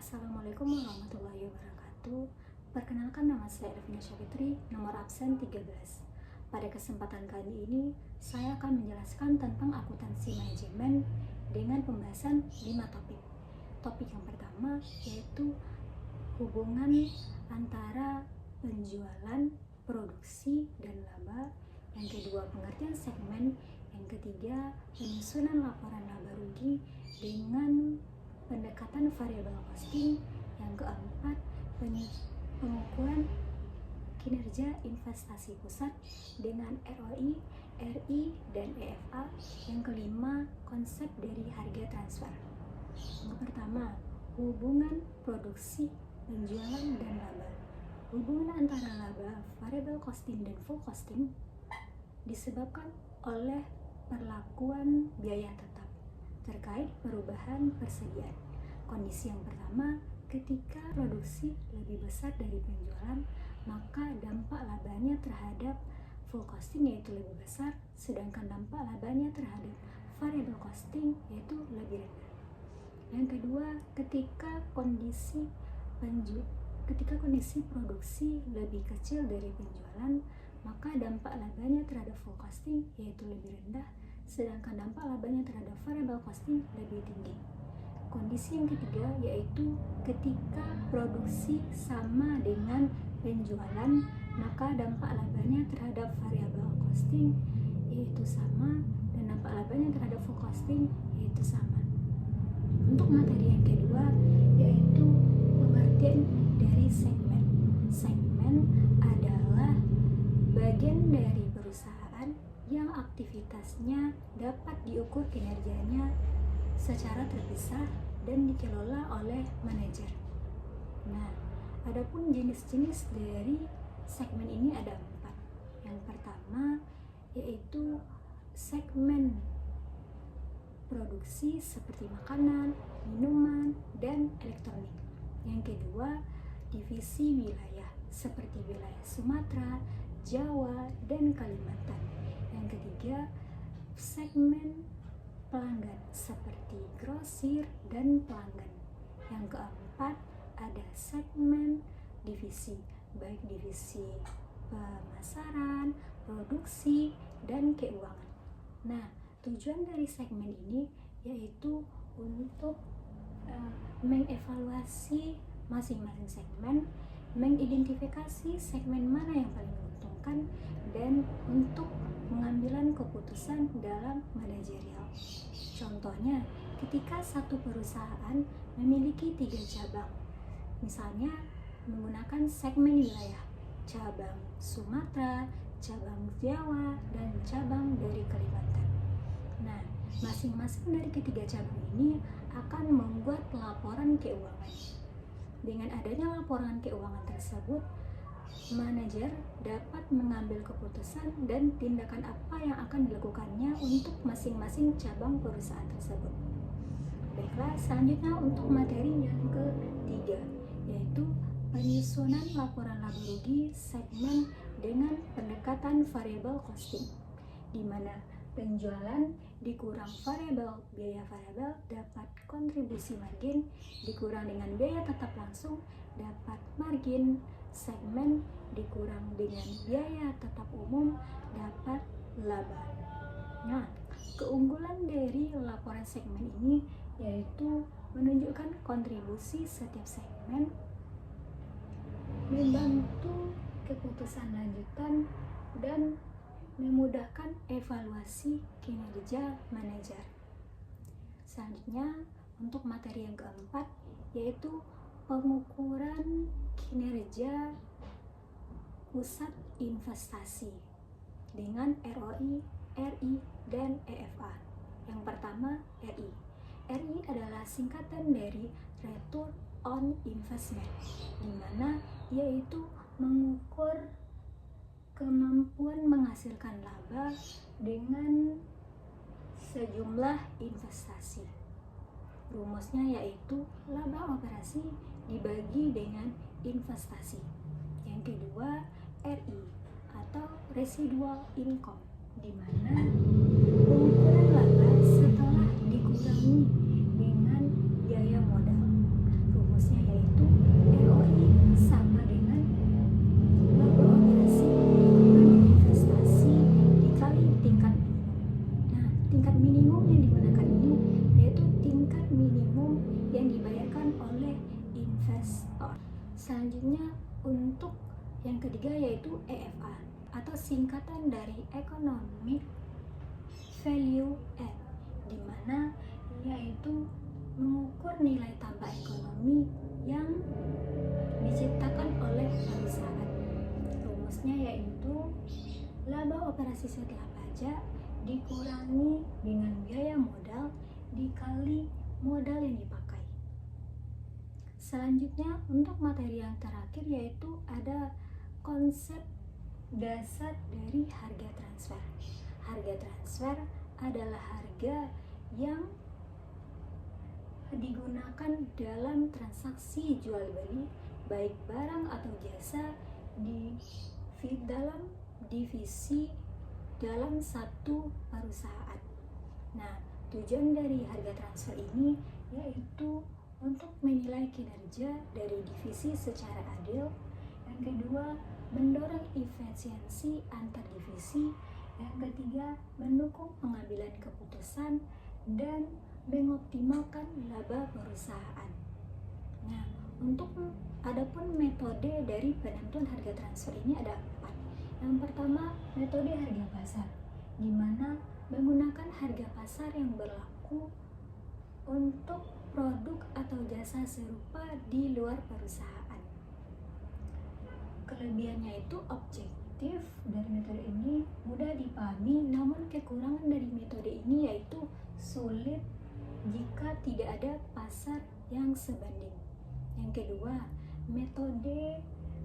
Assalamualaikum warahmatullahi wabarakatuh. Perkenalkan, nama saya Elvina Syafitri, nomor absen 13. Pada kesempatan kali ini, saya akan menjelaskan tentang akuntansi manajemen dengan pembahasan 5 topik. Topik yang pertama yaitu hubungan antara penjualan, produksi, dan laba. Yang kedua, pengertian segmen. Yang ketiga, penyusunan laporan laba rugi dengan pendekatan variable costing. Yang keempat, pengukuran kinerja investasi pusat dengan ROI, RI, dan EFA. Yang kelima, konsep dari harga transfer. Yang pertama, hubungan produksi, penjualan, dan laba. Hubungan antara laba, variable costing, dan full costing disebabkan oleh perlakuan biaya tetap terkait perubahan persediaan. Kondisi yang pertama, ketika produksi lebih besar dari penjualan, maka dampak labanya terhadap full costing yaitu lebih besar, sedangkan dampak labanya terhadap variable costing yaitu lebih rendah. Yang kedua, ketika kondisi produksi lebih kecil dari penjualan, maka dampak labanya terhadap full costing yaitu lebih rendah, sedangkan dampak labanya terhadap variable costing lebih tinggi. Kondisi yang ketiga yaitu ketika produksi sama dengan penjualan, maka dampak labanya terhadap variable costing yaitu sama, dan dampak labanya terhadap full costing yaitu sama. Untuk materi yang kedua yaitu pengertian dari segmen. Segmen adalah bagian dari perusahaan yang aktivitasnya dapat diukur kinerjanya secara terpisah dan dikelola oleh manajer. Nah, adapun jenis-jenis dari segmen ini ada 4. Yang pertama yaitu segmen produksi seperti makanan, minuman, dan elektronik. Yang kedua, divisi wilayah seperti wilayah Sumatera, Jawa, dan Kalimantan. Yang ketiga, segmen pelanggan seperti grosir dan pelanggan. Yang keempat, ada segmen divisi, baik divisi pemasaran, produksi, dan keuangan. Nah, tujuan dari segmen ini yaitu untuk mengevaluasi masing-masing segmen, mengidentifikasi segmen mana yang paling menguntungkan, dan untuk pengambilan keputusan dalam manajerial. Contohnya, ketika satu perusahaan memiliki 3 cabang, misalnya menggunakan segmen wilayah, cabang Sumatera, cabang Jawa, dan cabang dari Kalimantan. Nah, masing-masing dari ketiga cabang ini akan membuat laporan keuangan. Dengan adanya laporan keuangan tersebut, manajer dapat mengambil keputusan dan tindakan apa yang akan dilakukannya untuk masing-masing cabang perusahaan tersebut. Baiklah, selanjutnya untuk materi yang ketiga, yaitu penyusunan laporan laba rugi segmen dengan pendekatan variable costing, di mana penjualan dikurang biaya variabel dapat kontribusi margin, dikurang dengan biaya tetap langsung dapat margin. Segmen dikurang dengan biaya tetap umum dapat laba. Nah, keunggulan dari laporan segmen ini yaitu menunjukkan kontribusi setiap segmen, membantu keputusan lanjutan, dan memudahkan evaluasi kinerja manajer. Selanjutnya, untuk materi yang keempat yaitu pengukuran kinerja pusat investasi dengan ROI, RI, dan EFA. Yang pertama, RI. RI adalah singkatan dari Return on Investment, di mana yaitu mengukur kemampuan menghasilkan laba dengan sejumlah investasi. Rumusnya yaitu laba operasi dibagi dengan investasi. Yang kedua, RI atau residual income, di mana pengukuran laba setelah dikurangi dengan biaya modal. Rumusnya Yang ketiga yaitu EVA atau singkatan dari Economic Value Add, di mana yaitu mengukur nilai tambah ekonomi yang diciptakan oleh perusahaan. Rumusnya yaitu laba operasi setelah pajak dikurangi dengan biaya modal dikali modal yang dipakai. Selanjutnya untuk materi yang terakhir yaitu ada konsep dasar dari harga transfer. Harga transfer adalah harga yang digunakan dalam transaksi jual beli baik barang atau jasa di dalam divisi dalam satu perusahaan. Nah, tujuan dari harga transfer ini yaitu untuk menilai kinerja dari divisi secara adil. Yang kedua, mendorong efisiensi antar divisi. Yang ketiga, mendukung pengambilan keputusan dan mengoptimalkan laba perusahaan. Nah, untuk adapun metode dari penentuan harga transfer ini ada 4. Yang pertama, metode harga pasar, di mana menggunakan harga pasar yang berlaku untuk produk atau jasa serupa di luar perusahaan. Kelebihannya itu objektif dari metode ini mudah dipahami, namun kekurangan dari metode ini yaitu sulit jika tidak ada pasar yang sebanding. Yang kedua, metode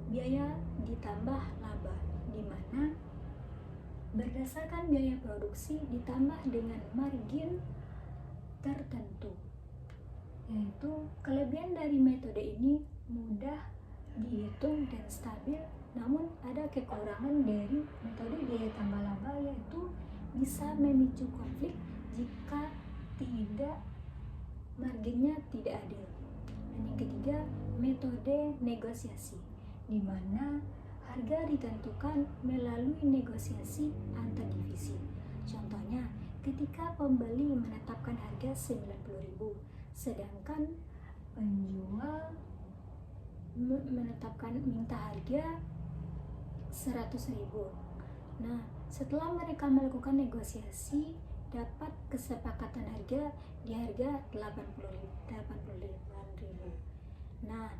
biaya ditambah laba, di mana berdasarkan biaya produksi ditambah dengan margin tertentu. Yaitu kelebihan dari metode ini mudah dihitung dan stabil, namun ada kekurangan dari metode biaya tambah laba yaitu bisa memicu konflik jika tidak marginnya tidak adil. Dan yang ketiga, metode negosiasi, di mana harga ditentukan melalui negosiasi antar divisi. Contohnya, ketika pembeli menetapkan harga 90.000, sedangkan penjual menetapkan minta harga 100.000. Nah, setelah mereka melakukan negosiasi, dapat kesepakatan harga di harga 85.000. Nah,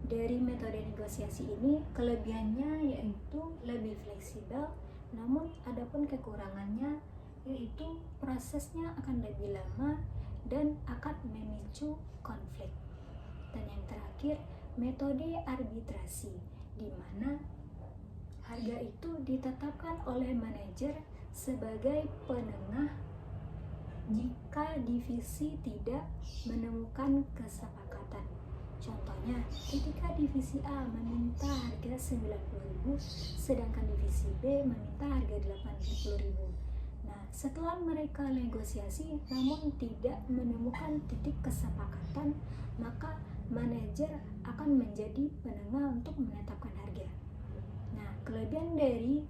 dari metode negosiasi ini kelebihannya yaitu lebih fleksibel, namun adapun kekurangannya yaitu prosesnya akan lebih lama dan akan memicu konflik. Dan yang terakhir, metode arbitrasi, di mana harga itu ditetapkan oleh manajer sebagai penengah jika divisi tidak menemukan kesepakatan. Contohnya, ketika divisi A meminta harga 90.000, sedangkan divisi B meminta harga 80.000. Nah, setelah mereka negosiasi namun tidak menemukan titik kesepakatan, maka manajer akan menjadi penengah untuk menetapkan harga. Nah, kelebihan dari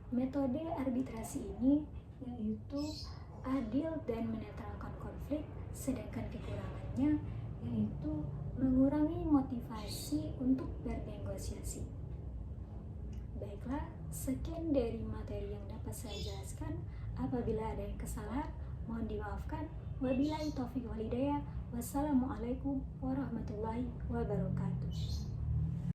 metode arbitrasi ini yaitu adil dan menetralkan konflik, sedangkan kekurangannya yaitu mengurangi motivasi untuk bernegosiasi. Baiklah, sekian dari materi yang dapat saya jelaskan. Apabila ada yang kesalahan, mohon dimaafkan. Wabillahi taufiq wal hidayah. Wassalamualaikum warahmatullahi wabarakatuh.